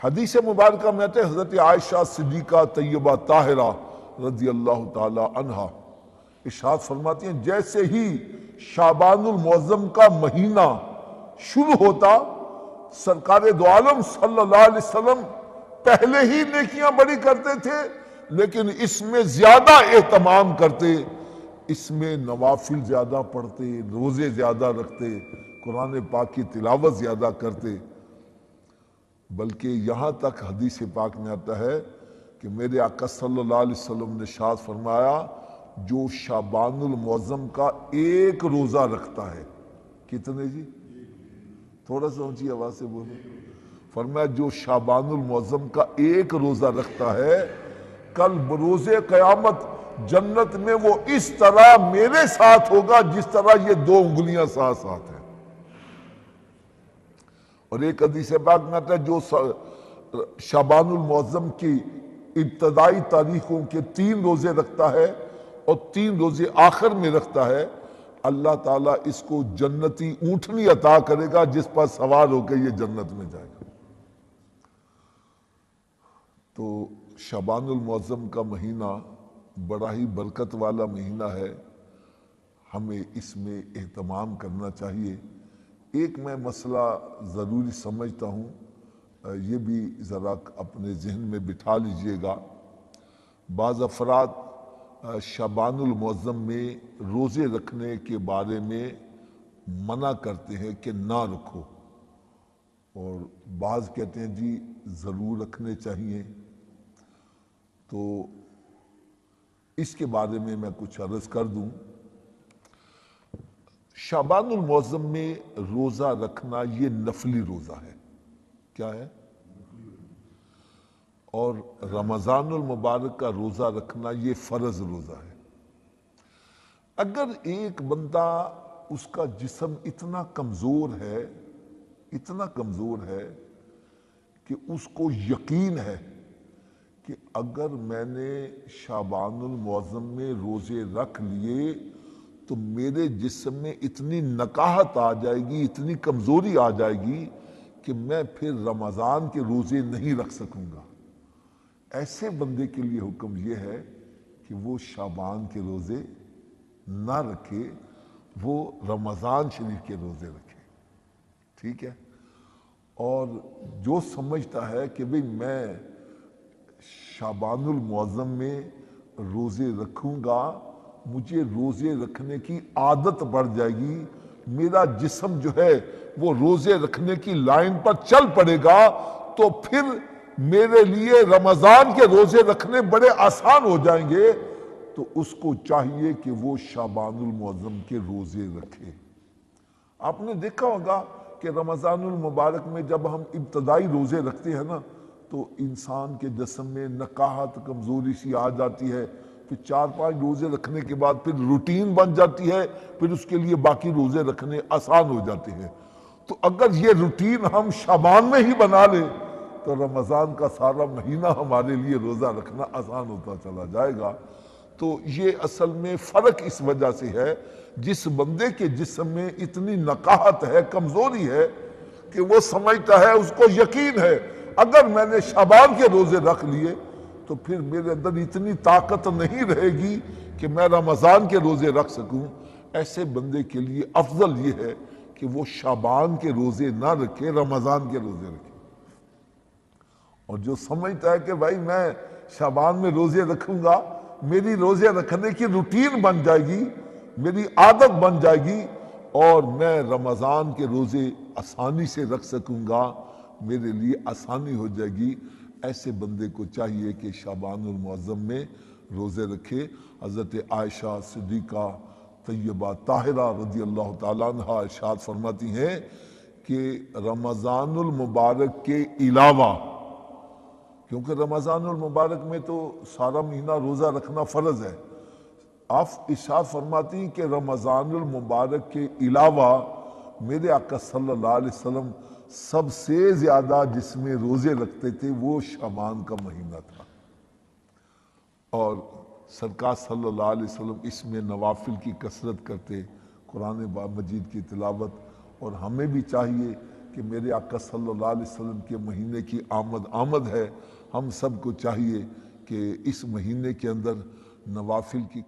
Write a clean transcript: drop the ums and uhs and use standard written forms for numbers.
حدیث مبارکہ میں آتے حضرت عائشہ صدیقہ طیبہ طاہرہ رضی اللہ تعالی عنہا ارشاد فرماتی ہیں جیسے ہی شعبان المعظم کا مہینہ شروع ہوتا سرکار دو عالم صلی اللہ علیہ وسلم پہلے ہی نیکیاں بڑی کرتے تھے لیکن اس میں زیادہ اہتمام کرتے، اس میں نوافل زیادہ پڑھتے، روزے زیادہ رکھتے، قرآن پاک کی تلاوت زیادہ کرتے، بلکہ یہاں تک حدیث پاک میں آتا ہے کہ میرے آقا صلی اللہ علیہ وسلم نے ارشاد فرمایا جو شعبان المعظم کا ایک روزہ رکھتا ہے، کتنے جی؟ تھوڑا سا اونچی آواز سے بولو۔ فرمایا جو شعبان المعظم کا ایک روزہ رکھتا ہے کل بروز قیامت جنت میں وہ اس طرح میرے ساتھ ہوگا جس طرح یہ دو انگلیاں ساتھ ساتھ ہیں۔ اور ایک حدیث پاک میں آتا ہے جو شعبان المعظم کی ابتدائی تاریخوں کے 3 روزے رکھتا ہے اور 3 روزے آخر میں رکھتا ہے، اللہ تعالیٰ اس کو جنتی اونٹنی عطا کرے گا جس پر سوار ہو کے یہ جنت میں جائے گا۔ تو شعبان المعظم کا مہینہ بڑا ہی برکت والا مہینہ ہے، ہمیں اس میں اہتمام کرنا چاہیے۔ ایک میں مسئلہ ضروری سمجھتا ہوں، یہ بھی ذرا اپنے ذہن میں بٹھا لیجئے گا۔ بعض افراد شعبان المعظم میں روزے رکھنے کے بارے میں منع کرتے ہیں کہ نہ رکھو، اور بعض کہتے ہیں جی ضرور رکھنے چاہیے۔ تو اس کے بارے میں کچھ عرض کر دوں۔ شعبان المعظم میں روزہ رکھنا یہ نفلی روزہ ہے، کیا ہے؟ اور رمضان المبارک کا روزہ رکھنا یہ فرض روزہ ہے۔ اگر ایک بندہ اس کا جسم اتنا کمزور ہے کہ اس کو یقین ہے کہ اگر میں نے شعبان المعظم میں روزے رکھ لیے تو میرے جسم میں اتنی نکاہت آ جائے گی، اتنی کمزوری آ جائے گی کہ میں پھر رمضان کے روزے نہیں رکھ سکوں گا، ایسے بندے کے لیے حکم یہ ہے کہ وہ شعبان کے روزے نہ رکھے، وہ رمضان شریف کے روزے رکھے، ٹھیک ہے؟ اور جو سمجھتا ہے کہ بھئی میں شعبان المعظم میں روزے رکھوں گا، مجھے روزے رکھنے کی عادت پڑ جائے گی، میرا جسم جو ہے وہ روزے رکھنے کی لائن پر چل پڑے گا، تو پھر میرے لیے رمضان کے روزے رکھنے بڑے آسان ہو جائیں گے، تو اس کو چاہیے کہ وہ شعبان المعظم کے روزے رکھے۔ آپ نے دیکھا ہوگا کہ رمضان المبارک میں جب ہم ابتدائی روزے رکھتے ہیں نا تو انسان کے جسم میں نکاہت کمزوری سی آ جاتی ہے، پھر 4-5 روزے رکھنے کے بعد پھر روٹین بن جاتی ہے، پھر اس کے لیے باقی روزے رکھنے آسان ہو جاتے ہیں۔ تو اگر یہ روٹین ہم شعبان میں ہی بنا لیں تو رمضان کا سارا مہینہ ہمارے لیے روزہ رکھنا آسان ہوتا چلا جائے گا۔ تو یہ اصل میں فرق اس وجہ سے ہے، جس بندے کے جسم میں اتنی نکاہت ہے، کمزوری ہے کہ وہ سمجھتا ہے، اس کو یقین ہے اگر میں نے شعبان کے روزے رکھ لیے تو پھر میرے اندر اتنی طاقت نہیں رہے گی کہ میں رمضان کے روزے رکھ سکوں، ایسے بندے کے لیے افضل یہ ہے کہ وہ شعبان کے روزے نہ رکھے، رمضان کے روزے رکھے۔ اور جو سمجھتا ہے کہ بھائی میں شعبان میں روزے رکھوں گا، میری روزے رکھنے کی روٹین بن جائے گی، میری عادت بن جائے گی، اور میں رمضان کے روزے آسانی سے رکھ سکوں گا، میرے لیے آسانی ہو جائے گی، ایسے بندے کو چاہیے کہ شعبان المعظم میں روزے رکھے۔ حضرت عائشہ صدیقہ طیبہ طاہرہ رضی اللہ تعالیٰ عنہ ارشاد فرماتی ہیں کہ رمضان المبارک کے علاوہ، کیونکہ رمضان المبارک میں تو سارا مہینہ روزہ رکھنا فرض ہے، آپ ارشاد فرماتی ہیں کہ رمضان المبارک کے علاوہ میرے آقا صلی اللہ علیہ وسلم سب سے زیادہ جس میں روزے رکھتے تھے وہ شعبان کا مہینہ تھا، اور سرکار صلی اللہ علیہ وسلم اس میں نوافل کی کثرت کرتے، قرآن مجید کی تلاوت، اور ہمیں بھی چاہیے کہ میرے آقا صلی اللہ علیہ وسلم کے مہینے کی آمد ہے. ہم سب کو چاہیے کہ اس مہینے کے اندر نوافل کی